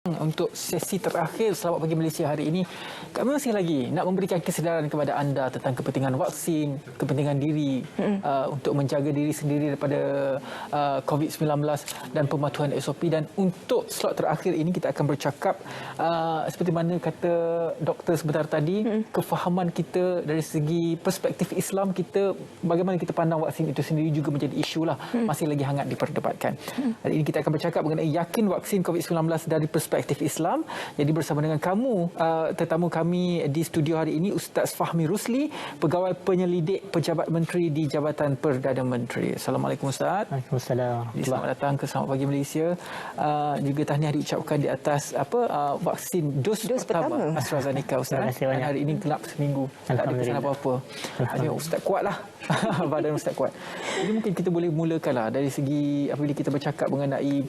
Untuk sesi terakhir Selamat Pagi Malaysia hari ini, kami masih lagi nak memberikan kesedaran kepada anda tentang kepentingan vaksin, kepentingan diri untuk menjaga diri sendiri daripada COVID-19 dan pematuhan SOP. Dan untuk slot terakhir ini kita akan bercakap seperti mana kata doktor sebentar tadi, kefahaman kita dari segi perspektif Islam kita, bagaimana kita pandang vaksin itu sendiri juga menjadi isu lah, masih lagi hangat diperdebatkan. Hari ini kita akan bercakap mengenai yakin vaksin COVID-19 dari perspektif Islam. Jadi bersama dengan kamu, tetamu kami di studio hari ini, Ustaz Fahmi Rusli, Pegawai Penyelidik Pejabat Menteri di Jabatan Perdana Menteri. Assalamualaikum Ustaz. Waalaikumsalam. Selamat datang ke Selamat Pagi Malaysia. Juga tahniah diucapkan di atas vaksin dos pertama AstraZeneca Ustaz. Dan hari ini gelap seminggu. Tak ada kesan apa-apa. Hanya Ustaz kuatlah. Badan Ustaz kuat. Jadi mungkin kita boleh mulakanlah dari segi apabila kita bercakap mengenai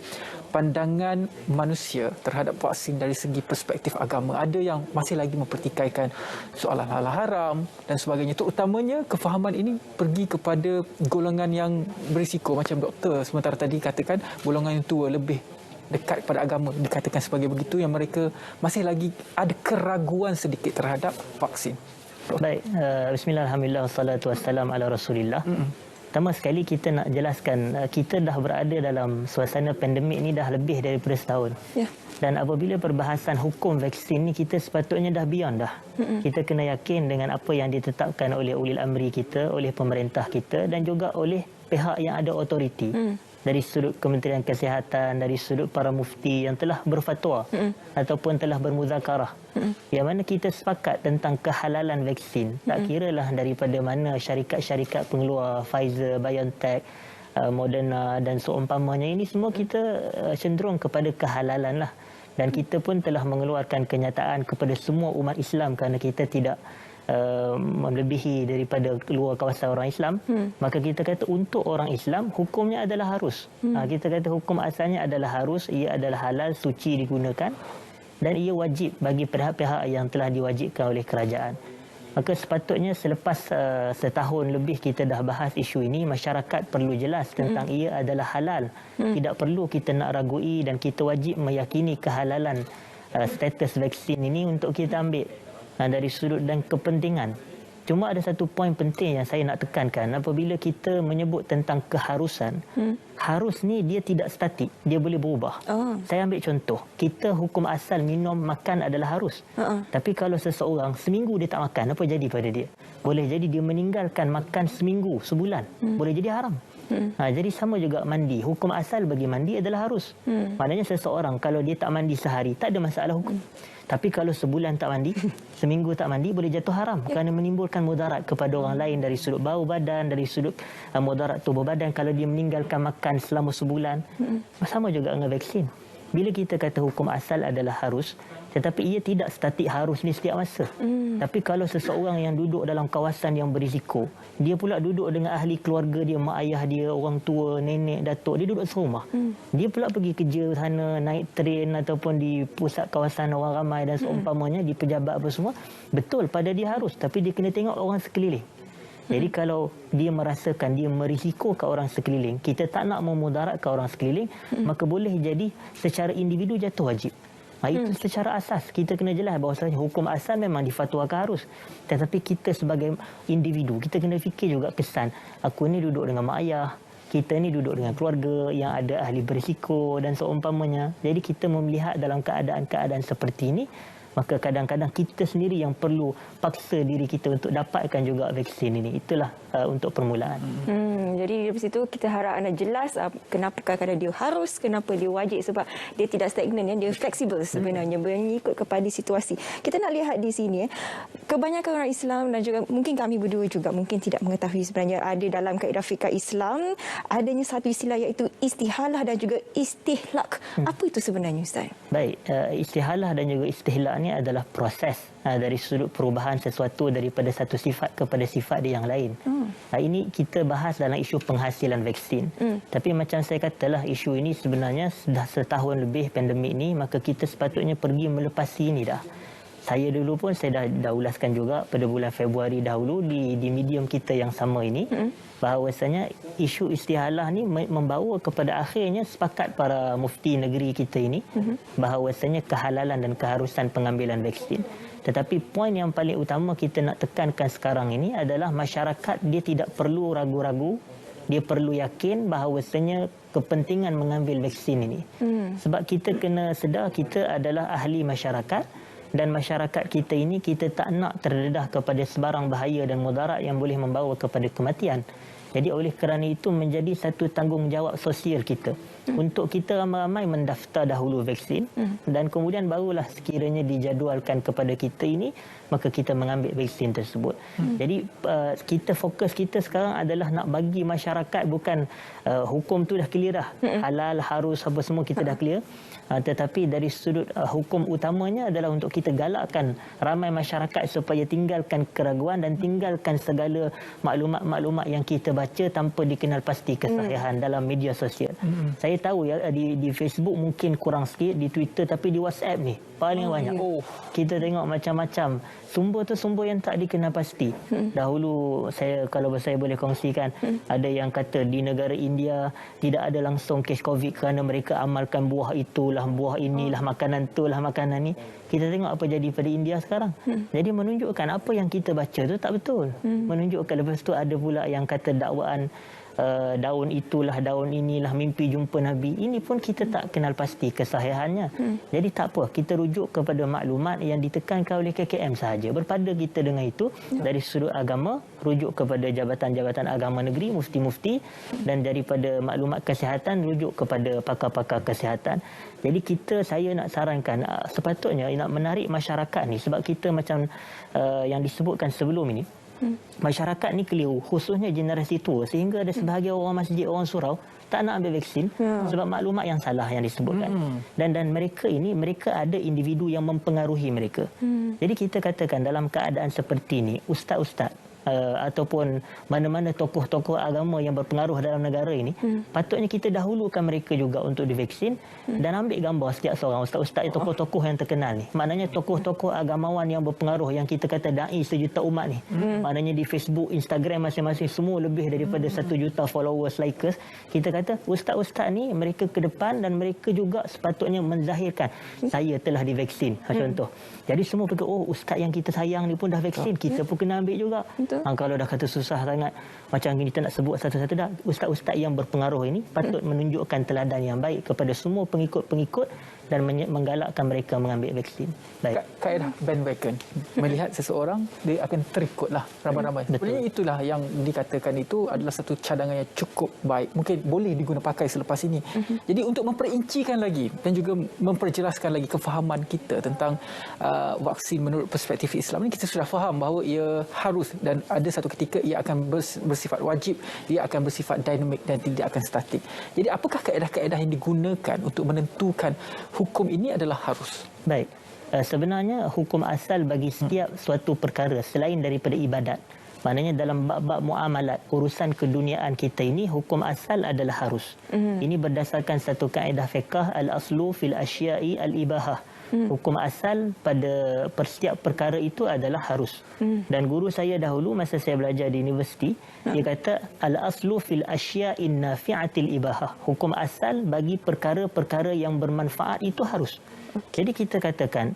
pandangan manusia terhadap vaksin dari segi perspektif agama. Ada yang masih lagi mempertikaikan soalan halal haram dan sebagainya. Terutamanya kefahaman ini pergi kepada golongan yang berisiko, macam doktor sementara tadi katakan golongan yang tua, lebih dekat kepada agama, dikatakan sebagai begitu, yang mereka masih lagi ada keraguan sedikit terhadap vaksin. Baik, bismillah, alhamdulillah, wassalatu wassalam ala rasulillah. Pertama sekali kita nak jelaskan, kita dah berada dalam suasana pandemik ni dah lebih daripada setahun. Ya. Dan apabila perbahasan hukum vaksin ni, kita sepatutnya dah beyond dah. Kita kena yakin dengan apa yang ditetapkan oleh ulil amri kita, oleh pemerintah kita dan juga oleh pihak yang ada otoriti. Dari sudut Kementerian Kesihatan, dari sudut para mufti yang telah berfatwa ataupun telah bermuzakarah. Yang mana kita sepakat tentang kehalalan vaksin. Tak kiralah daripada mana syarikat-syarikat pengeluar, Pfizer, BioNTech, Moderna dan seumpamanya, ini semua kita cenderung kepada kehalalan lah. Dan kita pun telah mengeluarkan kenyataan kepada semua umat Islam kerana kita tidak melebihi daripada luar kawasan orang Islam. Maka kita kata untuk orang Islam hukumnya adalah harus. Kita kata hukum asalnya adalah harus, ia adalah halal, suci digunakan dan ia wajib bagi pihak-pihak yang telah diwajibkan oleh kerajaan. Maka sepatutnya selepas setahun lebih kita dah bahas isu ini, masyarakat perlu jelas tentang ia adalah halal. Tidak perlu kita nak ragui dan kita wajib meyakini kehalalan status vaksin ini untuk kita ambil dari sudut dan kepentingan. Cuma ada satu poin penting yang saya nak tekankan. Apabila kita menyebut tentang keharusan, harus ni dia tidak statik, dia boleh berubah. Saya ambil contoh, kita hukum asal minum makan adalah harus. Tapi kalau seseorang seminggu dia tak makan, apa jadi pada dia? Boleh jadi dia meninggalkan makan seminggu, sebulan. Boleh jadi haram. Jadi sama juga mandi. Hukum asal bagi mandi adalah harus. Maknanya seseorang kalau dia tak mandi sehari, tak ada masalah hukum. Tapi kalau sebulan tak mandi, seminggu tak mandi, boleh jatuh haram kerana menimbulkan mudarat kepada orang lain dari sudut bau badan, dari sudut mudarat tubuh badan kalau dia meninggalkan makan selama sebulan. Sama juga dengan vaksin. Bila kita kata hukum asal adalah harus, tetapi ia tidak statik harus ni setiap masa. Tapi kalau seseorang yang duduk dalam kawasan yang berisiko, dia pula duduk dengan ahli keluarga dia, mak ayah dia, orang tua, nenek, datuk, dia duduk serumah. Dia pula pergi kerja sana, naik train ataupun di pusat kawasan orang ramai dan seumpamanya, di pejabat apa semua. Betul, pada dia harus, tapi dia kena tengok orang sekeliling. Jadi kalau dia merasakan dia merisiko ke orang sekeliling, kita tak nak memudaratkan orang sekeliling, maka boleh jadi secara individu jatuh wajib. Itu secara asas. Kita kena jelas bahawasanya hukum asal memang difatwakan harus. Tetapi kita sebagai individu, kita kena fikir juga kesan. Aku ni duduk dengan mak ayah, kita ni duduk dengan keluarga yang ada ahli berisiko dan seumpamanya. Jadi kita melihat dalam keadaan-keadaan seperti ini, maka kadang-kadang kita sendiri yang perlu paksa diri kita untuk dapatkan juga vaksin ini. Itulah untuk permulaan. Jadi dari situ kita harap anda jelas kenapa kadang-kadang dia harus, kenapa dia wajib, sebab dia tidak stagnan, dia fleksibel sebenarnya, mengikut kepada situasi. Kita nak lihat di sini, kebanyakan orang Islam dan juga mungkin kami berdua juga mungkin tidak mengetahui sebenarnya ada dalam kaedah fikah Islam adanya satu istilah iaitu istihalah dan juga istihlak. Apa itu sebenarnya Ustaz? Baik, istihalah dan juga istihlak ni adalah proses dari sudut perubahan sesuatu daripada satu sifat kepada sifat dia yang lain. Ini kita bahas dalam isu penghasilan vaksin. Tapi macam saya katalah, isu ini sebenarnya sudah setahun lebih pandemik ni, maka kita sepatutnya pergi melepasi ini dah. saya dulu pun saya dah ulaskan juga pada bulan Februari dahulu di medium kita yang sama ini, bahawasanya isu istihalah ni membawa kepada akhirnya sepakat para mufti negeri kita ini bahawasanya kehalalan dan keharusan pengambilan vaksin. Tetapi poin yang paling utama kita nak tekankan sekarang ini adalah masyarakat dia tidak perlu ragu-ragu, dia perlu yakin bahawasanya kepentingan mengambil vaksin ini. Sebab kita kena sedar kita adalah ahli masyarakat, dan masyarakat kita ini kita tak nak terdedah kepada sebarang bahaya dan mudarat yang boleh membawa kepada kematian. Jadi oleh kerana itu menjadi satu tanggungjawab sosial kita untuk kita ramai-ramai mendaftar dahulu vaksin dan kemudian barulah sekiranya dijadualkan kepada kita ini maka kita mengambil vaksin tersebut. Jadi kita fokus kita sekarang adalah nak bagi masyarakat bukan hukum tu dah clear dah. Halal, harus apa semua kita dah clear. Tetapi dari sudut hukum utamanya adalah untuk kita galakkan ramai masyarakat supaya tinggalkan keraguan dan tinggalkan segala maklumat-maklumat yang kita baca tanpa dikenal pasti kesahihan dalam media sosial. Saya tahu ya di Facebook mungkin kurang sikit, di Twitter, tapi di WhatsApp ni paling banyak. Kita tengok macam-macam. Sumber tu sumber yang tak dikenal pasti. Dahulu kalau saya boleh kongsikan, ada yang kata di negara India tidak ada langsung kes COVID kerana mereka amalkan buah itulah, buah inilah, makanan itulah, makanan ni. Kita tengok apa jadi pada India sekarang. Jadi menunjukkan apa yang kita baca tu tak betul. Menunjukkan lepas tu ada pula yang kata dakwaan daun itulah, daun inilah, mimpi jumpa Nabi. Ini pun kita tak kenal pasti kesahihannya. Jadi tak apa, kita rujuk kepada maklumat yang ditekankan oleh KKM sahaja. Berpada kita dengan itu, dari sudut agama, rujuk kepada jabatan-jabatan agama negeri, mufti-mufti, dan daripada maklumat kesihatan, rujuk kepada pakar-pakar kesihatan. Jadi saya nak sarankan, sepatutnya nak menarik masyarakat ni, sebab kita macam yang disebutkan sebelum ini, masyarakat ni keliru, khususnya generasi tua, sehingga ada sebahagian orang masjid, orang surau tak nak ambil vaksin sebab maklumat yang salah yang disebutkan. Dan mereka ada individu yang mempengaruhi mereka. Jadi kita katakan dalam keadaan seperti ini, ustaz-ustaz ataupun mana-mana tokoh-tokoh agama yang berpengaruh dalam negara ini, patutnya kita dahulukan mereka juga untuk divaksin dan ambil gambar setiap seorang ustaz-ustaz, tokoh-tokoh yang terkenal ni. Maknanya tokoh-tokoh agamawan yang berpengaruh, yang kita kata dai sejuta umat ni. Maknanya di Facebook, Instagram masing-masing semua lebih daripada 1 juta followers, likers. Kita kata ustaz-ustaz ni mereka ke depan dan mereka juga sepatutnya menzahirkan saya telah divaksin. Contoh. Jadi semua fikir, oh ustaz yang kita sayang ni pun dah vaksin, kita pun kena ambil juga. Kalau dah kata susah sangat, macam kita nak sebut satu-satu dah, ustaz-ustaz yang berpengaruh ini patut menunjukkan teladan yang baik kepada semua pengikut-pengikut dan menggalakkan mereka mengambil vaksin. Baik. Kaedah bandwagon. Melihat seseorang, dia akan terikutlah ramai-ramai. Sebenarnya itulah yang dikatakan itu adalah satu cadangan yang cukup baik. Mungkin boleh diguna pakai selepas ini. Jadi untuk memperincikan lagi dan juga memperjelaskan lagi kefahaman kita tentang vaksin menurut perspektif Islam ini, kita sudah faham bahawa ia harus dan ada satu ketika ia akan bersifat wajib, ia akan bersifat dinamik dan tidak akan statik. Jadi apakah kaedah-kaedah yang digunakan untuk menentukan hukum ini adalah harus? Baik. Sebenarnya hukum asal bagi setiap suatu perkara selain daripada ibadat, maknanya dalam bab-bab muamalat, urusan keduniaan kita ini, hukum asal adalah harus. Ini berdasarkan satu kaedah fiqh, al-aslu fil asya'i al-ibahah. Hukum asal pada setiap perkara itu adalah harus. Dan guru saya dahulu masa saya belajar di universiti, dia kata al-aslu fil asya'in nafi'atil ibahah. Hukum asal bagi perkara-perkara yang bermanfaat itu harus. Jadi kita katakan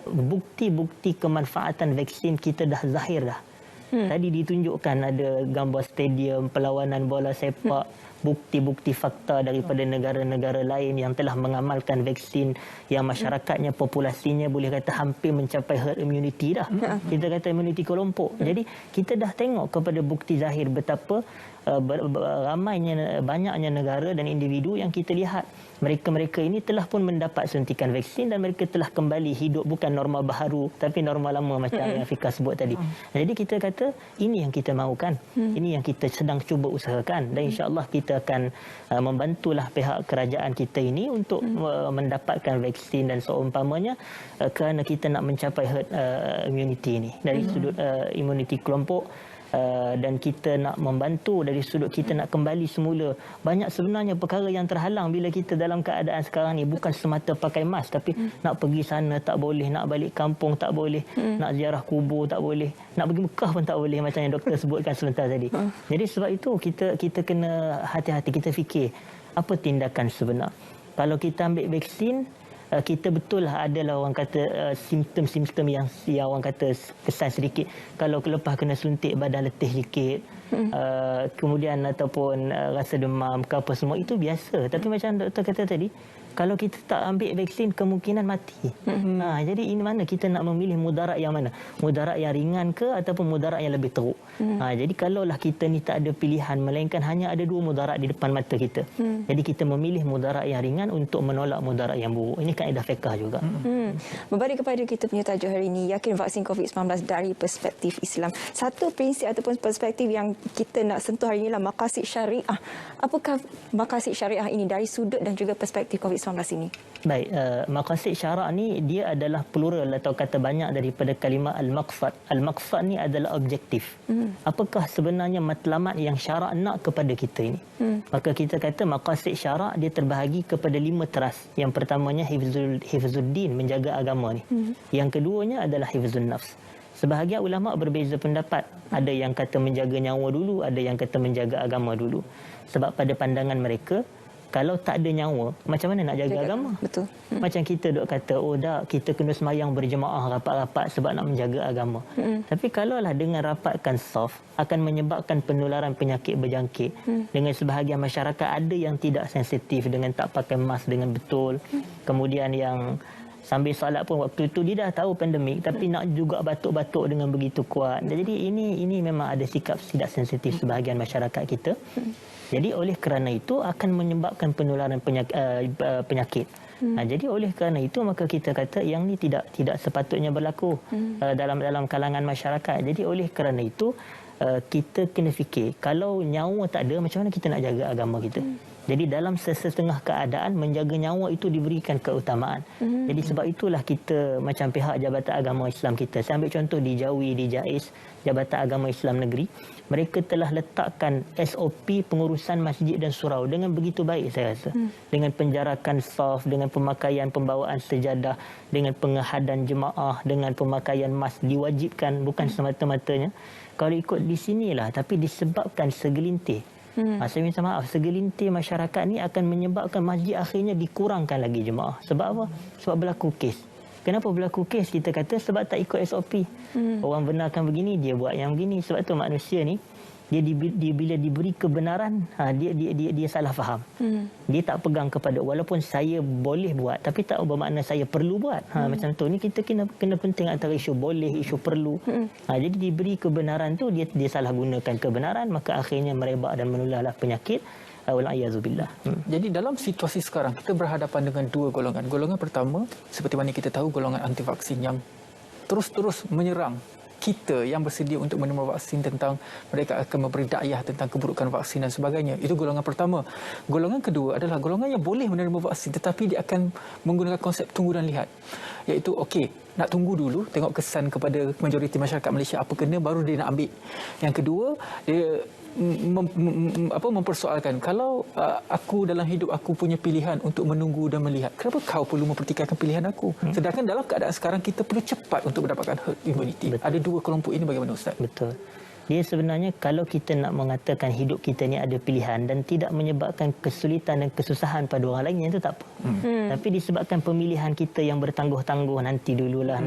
bukti-bukti kemanfaatan vaksin kita dah zahir dah. Tadi ditunjukkan ada gambar stadium, perlawanan bola sepak, bukti-bukti fakta daripada negara-negara lain yang telah mengamalkan vaksin, yang masyarakatnya, populasinya boleh kata hampir mencapai herd immunity dah. Kita kata immunity kelompok. Jadi kita dah tengok kepada bukti zahir betapa banyaknya negara dan individu yang kita lihat mereka ini telah pun mendapat suntikan vaksin dan mereka telah kembali hidup, bukan norma baharu tapi norma lama macam yang Fika sebut tadi. Jadi kita kata ini yang kita mahukan, ini yang kita sedang cuba usahakan, dan insya-Allah kita akan membantulah pihak kerajaan kita ini untuk mendapatkan vaksin dan seumpamanya, kerana kita nak mencapai herd immunity ini dari sudut immunity kelompok. dan kita nak membantu dari sudut kita nak kembali semula. Banyak sebenarnya perkara yang terhalang bila kita dalam keadaan sekarang ni, bukan semata pakai mask, tapi nak pergi sana tak boleh, nak balik kampung tak boleh, nak ziarah kubur tak boleh, nak pergi Mekah pun tak boleh, macam yang doktor sebutkan sebentar tadi. Jadi sebab itu kita kena hati-hati, kita fikir apa tindakan sebenar. Kalau kita ambil vaksin, kita betul lah adalah orang kata simptom-simptom yang orang kata kesan sedikit. Kalau lepas kena suntik badan letih sikit, kemudian ataupun rasa demam ke apa semua, itu biasa. Tapi macam doktor kata tadi, kalau kita tak ambil vaksin, kemungkinan mati. Jadi ini mana kita nak memilih mudarat yang mana? Mudarat yang ringan ke ataupun mudarat yang lebih teruk? Jadi kalaulah kita ni tak ada pilihan, melainkan hanya ada dua mudarat di depan mata kita. Jadi kita memilih mudarat yang ringan untuk menolak mudarat yang buruk. Ini kaedah fiqh juga. Berbalik kepada kita punya tajuk hari ini, yakin vaksin COVID-19 dari perspektif Islam. Satu prinsip ataupun perspektif yang kita nak sentuh hari ini adalah maqasid syariah. Apakah maqasid syariah ini dari sudut dan juga perspektif COVID-19 ini? Baik, maqasid syarak ni dia adalah plural atau kata banyak daripada kalimah al-maqsad. Al-maqsad ni adalah objektif. Apakah sebenarnya matlamat yang syarak nak kepada kita ini? Maka kita kata maqasid syarak dia terbahagi kepada 5 teras. Yang pertamanya hifzuddin, menjaga agama ni. Yang keduanya adalah hifzun nafs. Sebahagian ulama berbeza pendapat. Ada yang kata menjaga nyawa dulu, ada yang kata menjaga agama dulu. Sebab pada pandangan mereka, kalau tak ada nyawa, macam mana nak jaga agama? Betul. Macam kita duk kata, kita kena semayang berjemaah rapat-rapat sebab nak menjaga agama. Tapi kalaulah dengan rapatkan saf, akan menyebabkan penularan penyakit berjangkit. Dengan sebahagian masyarakat ada yang tidak sensitif dengan tak pakai mask dengan betul. Kemudian yang sambil solat pun waktu itu dia dah tahu pandemik, tapi nak juga batuk-batuk dengan begitu kuat. Jadi ini memang ada sikap tidak sensitif sebahagian masyarakat kita. Jadi oleh kerana itu akan menyebabkan penularan penyakit. Jadi oleh kerana itu maka kita kata yang ni tidak sepatutnya berlaku dalam kalangan masyarakat. Jadi oleh kerana itu kita kena fikir, kalau nyawa tak ada, macam mana kita nak jaga agama kita? Jadi dalam sesetengah keadaan menjaga nyawa itu diberikan keutamaan. Jadi sebab itulah kita macam pihak Jabatan Agama Islam kita. Saya ambil contoh di Jawi, di JAIS, Jabatan Agama Islam Negeri. Mereka telah letakkan SOP pengurusan masjid dan surau dengan begitu baik saya rasa. Dengan penjarakan saf, dengan pemakaian pembawaan sejadah, dengan pengehadan jemaah, dengan pemakaian mask diwajibkan, bukan semata-matanya. Kalau ikut di sinilah, tapi disebabkan segelintir. Saya minta maaf, segelintir masyarakat ni akan menyebabkan masjid akhirnya dikurangkan lagi jemaah. Sebab apa? Sebab berlaku kes. Kenapa berlaku kes? Kita kata sebab tak ikut SOP. Orang benarkan begini, dia buat yang begini. Sebab tu manusia ni, dia bila diberi kebenaran, dia salah faham. Dia tak pegang kepada, walaupun saya boleh buat, tapi tak bermakna saya perlu buat. Macam tu ni kita kena penting antara isu boleh, isu perlu. Jadi diberi kebenaran tu, dia salah gunakan kebenaran, maka akhirnya merebak dan menularlah penyakit. Wala'iyazubillah. Jadi dalam situasi sekarang kita berhadapan dengan dua golongan. Golongan pertama, seperti mana kita tahu, golongan anti vaksin yang terus-terus menyerang kita yang bersedia untuk menerima vaksin, tentang mereka akan memberi dakwah tentang keburukan vaksin dan sebagainya. Itu golongan pertama. Golongan kedua adalah golongan yang boleh menerima vaksin tetapi dia akan menggunakan konsep tunggu dan lihat. Iaitu nak tunggu dulu, tengok kesan kepada majoriti masyarakat Malaysia apa kena, baru dia nak ambil. Yang kedua, dia mempersoalkan, kalau aku dalam hidup aku punya pilihan untuk menunggu dan melihat, kenapa kau perlu mempertikaikan pilihan aku? Sedangkan dalam keadaan sekarang kita perlu cepat untuk mendapatkan herd immunity. Betul. Ada dua kelompok ini, bagaimana Ustaz? Betul. Dia sebenarnya kalau kita nak mengatakan hidup kita ni ada pilihan dan tidak menyebabkan kesulitan dan kesusahan pada orang lain, itu tak apa. Tapi disebabkan pemilihan kita yang bertangguh-tangguh, nanti dululah.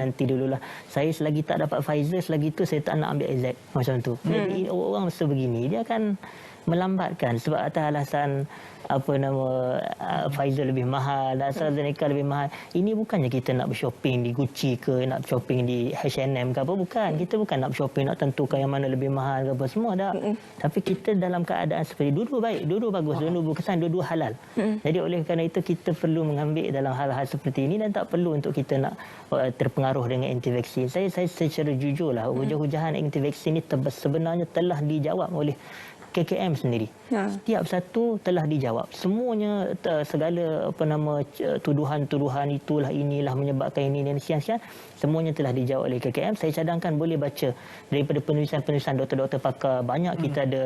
Saya selagi tak dapat Pfizer, selagi tu saya tak nak ambil AZ. Macam tu. Jadi orang sebegini, dia akan melambatkan sebab atas alasan Pfizer lebih mahal, AstraZeneca lebih mahal. Ini bukannya kita nak bershopping di Gucci ke, nak shopping di H&M ke apa, bukan. Kita bukan nak shopping nak tentukan yang mana lebih mahal ke apa, semua tak. Tapi kita dalam keadaan seperti dua-dua baik, dua-dua bagus, dua-dua berkesan, dua-dua halal. Jadi oleh kerana itu kita perlu mengambil dalam hal-hal seperti ini dan tak perlu untuk kita nak terpengaruh dengan anti vaksin. Saya secara jujurlah, hujah-hujahan anti vaksin ini sebenarnya telah dijawab oleh KKM sendiri. Setiap satu telah dijawab. Semuanya segala tuduhan-tuduhan itulah inilah menyebabkan ini dan siang-siang semuanya telah dijawab oleh KKM. Saya cadangkan boleh baca daripada penulisan-penulisan doktor-doktor pakar. Banyak kita ada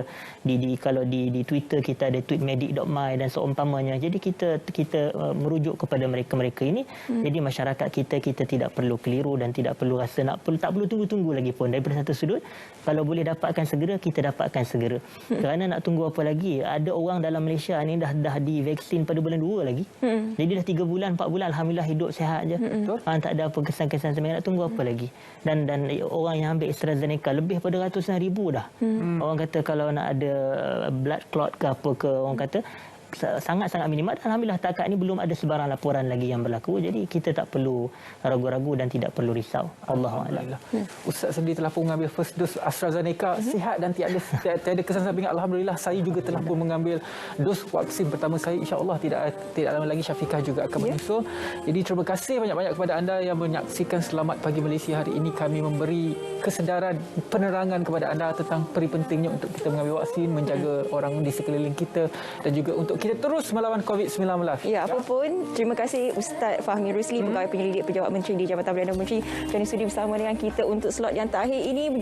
kalau di Twitter kita ada tweetmedic.my dan seumpamanya. Jadi kita merujuk kepada mereka-mereka ini. Jadi masyarakat kita tidak perlu keliru dan tidak perlu rasa tak perlu tunggu-tunggu lagi pun. Daripada satu sudut, kalau boleh dapatkan segera, kita dapatkan segera. Kerana nak tunggu apa lagi? Ada orang dalam Malaysia ni dah divaksin pada bulan 2 lagi. Jadi dah 3 bulan, 4 bulan alhamdulillah hidup sihat je. Tak ada apa kesan-kesan sebenarnya. Nak tunggu apa lagi? Dan orang yang ambil AstraZeneca lebih pada ratusan ribu dah. Orang kata kalau nak ada blood clot ke apa ke, orang kata sangat-sangat minimal. Alhamdulillah takat ini belum ada sebarang laporan lagi yang berlaku. Jadi kita tak perlu ragu-ragu dan tidak perlu risau. Allahuakbar. Ustaz sendiri telah pun mengambil first dose AstraZeneca, sihat dan tiada kesan samping. Alhamdulillah, saya juga telah pun mengambil dos vaksin pertama saya. InsyaAllah tidak lama lagi Syafiqah juga akan menyusul. Jadi terima kasih banyak-banyak kepada anda yang menyaksikan Selamat Pagi Malaysia hari ini. Kami memberi kesedaran, penerangan kepada anda tentang peri pentingnya untuk kita mengambil vaksin, menjaga orang di sekeliling kita dan juga untuk kita terus melawan COVID-19. Ya, apapun, terima kasih Ustaz Fahmi Rusli, Pegawai Penyelidik Pejabat Menteri di Jabatan Perdana Menteri, kerana sudi bersama dengan kita untuk slot yang terakhir ini.